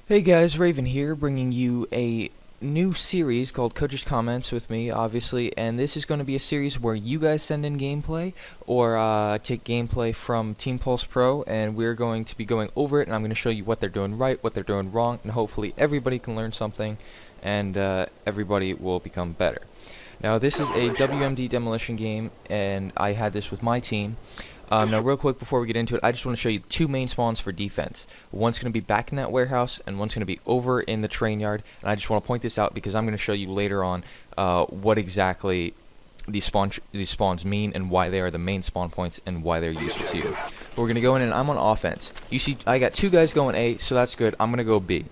Hey guys, Raven here, bringing you a new series called Coach's Comments with me, obviously, and this is going to be a series where you guys send in gameplay, or take gameplay from Team Pulse Pro, and we're going to be going over it, and I'm going to show you what they're doing right, what they're doing wrong, and hopefully everybody can learn something, and everybody will become better. Now, this is a WMD demolition game, and I had this with my team. Now, real quick before we get into it, I just want to show you two main spawns for defense. One's going to be back in that warehouse, and one's going to be over in the train yard. And I just want to point this out because I'm going to show you later on what exactly these spawns mean and why they are the main spawn points and why they're useful to you. But we're going to go in, and I'm on offense. You see, I got two guys going A, so that's good. I'm going to go B.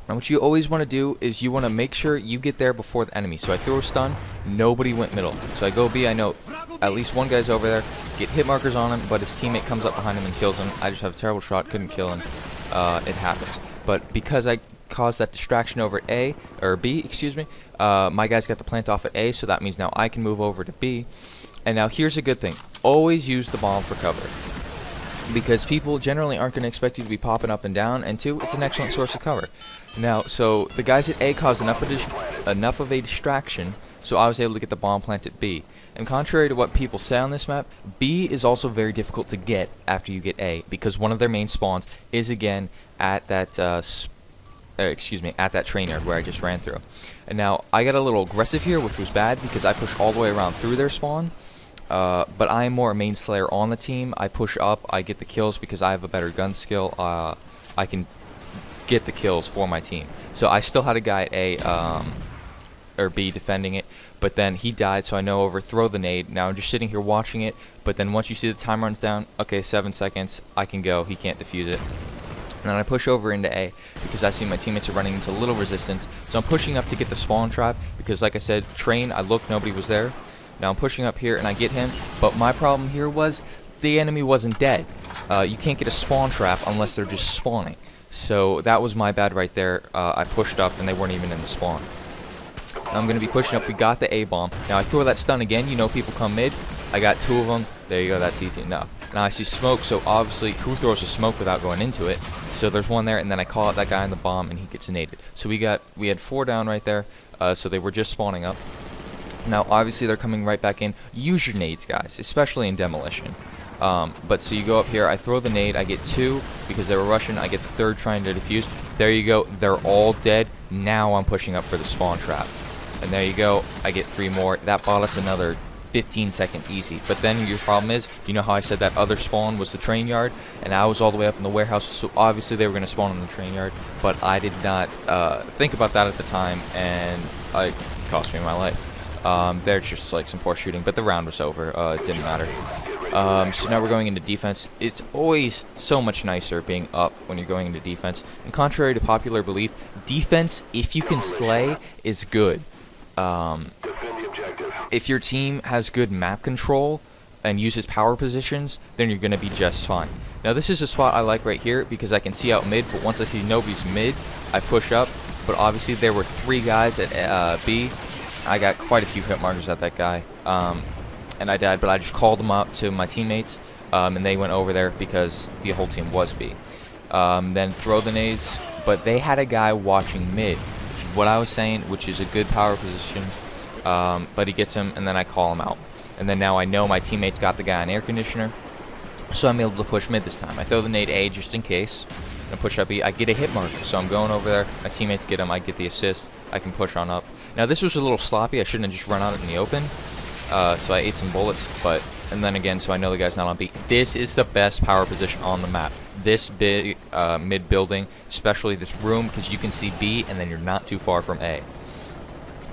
Now, what you always want to do is you want to make sure you get there before the enemy. So I throw a stun, nobody went middle. So I go B, I know at least one guy's over there, get hit markers on him, but his teammate comes up behind him and kills him. I just have a terrible shot, couldn't kill him. It happens. But because I caused that distraction over at A, or B, excuse me, my guys got the plant off at A, so that means now I can move over to B. And now here's a good thing. Always use the bomb for cover, because people generally aren't going to expect you to be popping up and down, and two, it's an excellent source of cover. Now, so the guys at A caused enough of a distraction, so I was able to get the bomb plant at B. And contrary to what people say on this map, B is also very difficult to get after you get A, because one of their main spawns is again at that at that train yard where I just ran through. And now I got a little aggressive here, which was bad because I pushed all the way around through their spawn. But I am more a main slayer on the team. I push up, I get the kills because I have a better gun skill. I can get the kills for my team. So I still had a guy at A or B defending it, but then he died, so I know overthrow the nade. Now I'm just sitting here watching it, but then once you see the time runs down, okay, 7 seconds, I can go. He can't defuse it. And then I push over into A because I see my teammates are running into little resistance. So I'm pushing up to get the spawn trap because, like I said, train, I looked, nobody was there. Now I'm pushing up here and I get him, but my problem here was the enemy wasn't dead. You can't get a spawn trap unless they're just spawning. So that was my bad right there. I pushed up and they weren't even in the spawn. Now I'm going to be pushing up. We got the A bomb. Now I throw that stun again. You know people come mid. I got two of them. There you go. That's easy enough. Now I see smoke, so obviously who throws a smoke without going into it? So there's one there, and then I call out that guy in the bomb and he gets naded. So we had 4 down right there. So they were just spawning up. Now, obviously, they're coming right back in. Use your nades, guys, especially in demolition. But so you go up here, I throw the nade, I get 2 because they were rushing. I get the 3rd trying to defuse. There you go. They're all dead. Now I'm pushing up for the spawn trap. And there you go. I get 3 more. That bought us another 15 seconds easy. But then your problem is, you know how I said that other spawn was the train yard? And I was all the way up in the warehouse, so obviously they were going to spawn in the train yard. But I did not think about that at the time, and it cost me my life. There's just like some poor shooting, but the round was over. It didn't matter. So now we're going into defense. It's always so much nicer being up when you're going into defense. And contrary to popular belief, defense, if you can slay, is good. If your team has good map control and uses power positions, then you're going to be just fine. Now this is a spot I like right here because I can see out mid, but once I see nobody's mid, I push up. But obviously there were 3 guys at B. I got quite a few hit markers at that guy, and I died, but I just called them up to my teammates, and they went over there because the whole team was B. Then throw the nades, but they had a guy watching mid, which is what I was saying, which is a good power position, but he gets him, and then I call him out. And then now I know my teammates got the guy on air conditioner, so I'm able to push mid this time. I throw the nade A just in case, and I push up B. I get a hit marker, so I'm going over there, my teammates get him, I get the assist, I can push on up. Now this was a little sloppy, I shouldn't have just run out in the open, so I ate some bullets, and then again, so I know the guy's not on B. This is the best power position on the map. This big mid building, especially this room, because you can see B and then you're not too far from A.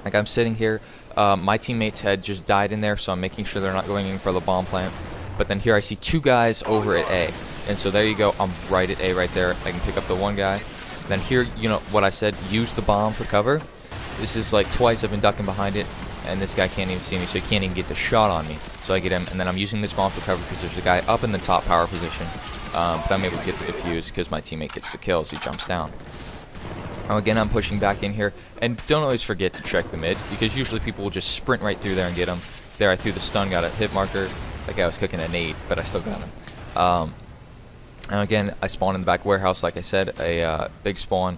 Like I'm sitting here, my teammates had just died in there, so I'm making sure they're not going in for the bomb plant. But then here I see 2 guys over at A, and so there you go, I'm right at A right there. I can pick up the 1 guy. Then here, you know what I said, use the bomb for cover. This is like twice I've been ducking behind it, and this guy can't even see me, so he can't even get the shot on me. So I get him, and then I'm using this bomb for cover because there's a guy up in the top power position. But I'm able to get the defuse because my teammate gets the kill, so he jumps down. Now again, I'm pushing back in here, and don't always forget to check the mid, because usually people will just sprint right through there and get him. There, I threw the stun, got a hit marker. That guy was cooking a nade, but I still got him. And again, I spawned in the back warehouse, like I said, a big spawn.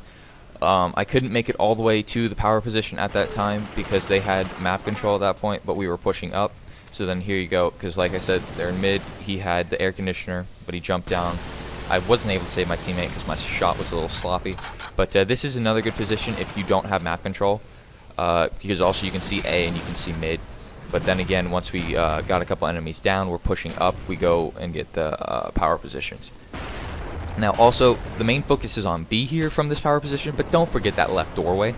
I couldn't make it all the way to the power position at that time because they had map control at that point, but we were pushing up. So then here you go, because like I said, they're in mid. He had the air conditioner, but he jumped down. I wasn't able to save my teammate because my shot was a little sloppy. But this is another good position if you don't have map control, because also you can see A and you can see mid. But then again, once we got a couple enemies down, we're pushing up, we go and get the power positions. Now also, the main focus is on B here from this power position, but don't forget that left doorway,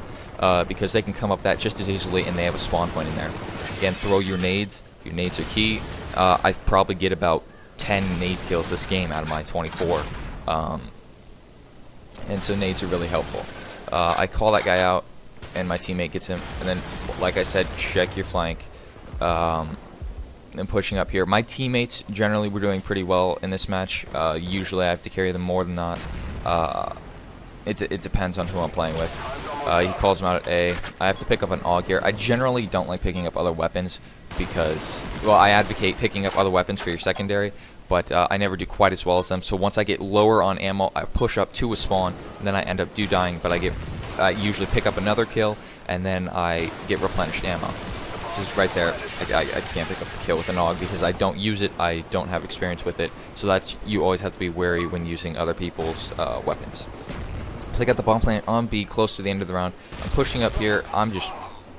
because they can come up that just as easily, and they have a spawn point in there. Again, throw your nades. Your nades are key. I probably get about 10 nade kills this game out of my 24. And so nades are really helpful. I call that guy out, and my teammate gets him. And then, like I said, check your flank. And pushing up here. My teammates generally were doing pretty well in this match. Usually I have to carry them more than not. It depends on who I'm playing with. He calls him out at A. I have to pick up an AUG here. I generally don't like picking up other weapons because, well, I advocate picking up other weapons for your secondary, but I never do quite as well as them. So once I get lower on ammo, I push up to a spawn, and then I end up dying, but I usually pick up another kill, and then I get replenished ammo. Just right there, I can't pick up the kill with an AUG because I don't use it, I don't have experience with it, so that's, you always have to be wary when using other people's weapons. So I got the bomb plant on B close to the end of the round. I'm pushing up here, I'm just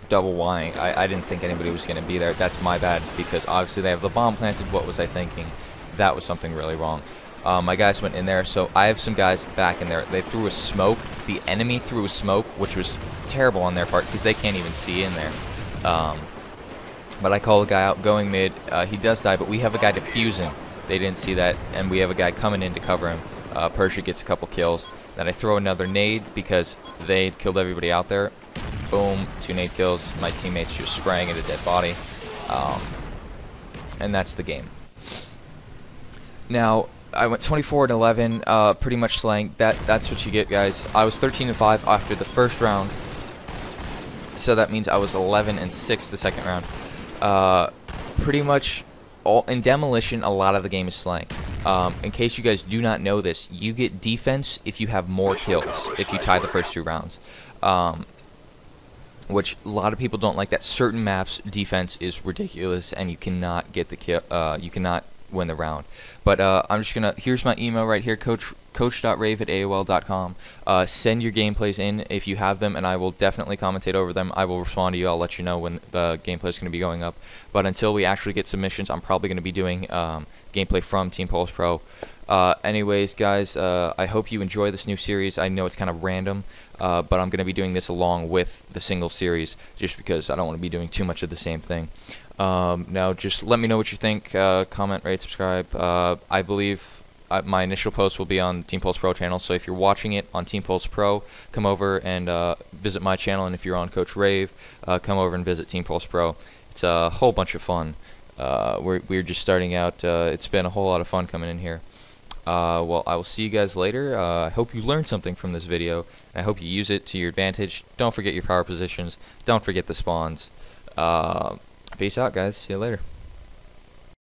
double Ying. I didn't think anybody was going to be there. That's my bad, because obviously they have the bomb planted. What was I thinking? That was something really wrong. My guys went in there, so I have some guys back in there. They threw a smoke. The enemy threw a smoke, which was terrible on their part because they can't even see in there. But I call the guy out going mid. He does die, but we have a guy defusing. They didn't see that, and we have a guy coming in to cover him. Persia gets a couple kills. Then I throw another nade because they killed everybody out there. Boom, 2 nade kills. My teammates just spraying at a dead body. And that's the game. Now, I went 24-11, pretty much slaying. That's what you get, guys. I was 13-5 after the first round. So that means I was 11-6 the second round. Pretty much all in demolition, a lot of the game is slaying. In case you guys do not know this, you get defense if you have more kills, if you tie the first 2 rounds. Which a lot of people don't like. That certain maps defense is ridiculous, and you cannot get the kill. You cannot win the round. But I'm just gonna. Here's my email right here, coach.rave@aol.com. Send your gameplays in if you have them, and I will definitely commentate over them. I will respond to you. I'll let you know when the gameplay is going to be going up. But until we actually get submissions, I'm probably going to be doing gameplay from Team Pulse Pro. Anyways, guys, I hope you enjoy this new series. I know it's kind of random, but I'm going to be doing this along with the single series just because I don't want to be doing too much of the same thing. Now, just let me know what you think. Comment, rate, subscribe. I believe my initial post will be on Team Pulse Pro channel, so if you're watching it on Team Pulse Pro, come over and visit my channel, and if you're on Coach Rave, come over and visit Team Pulse Pro. It's a whole bunch of fun. We're just starting out. It's been a whole lot of fun coming in here. Well, I will see you guys later. I hope you learned something from this video, and I hope you use it to your advantage. Don't forget your power positions. Don't forget the spawns. Peace out, guys. See you later.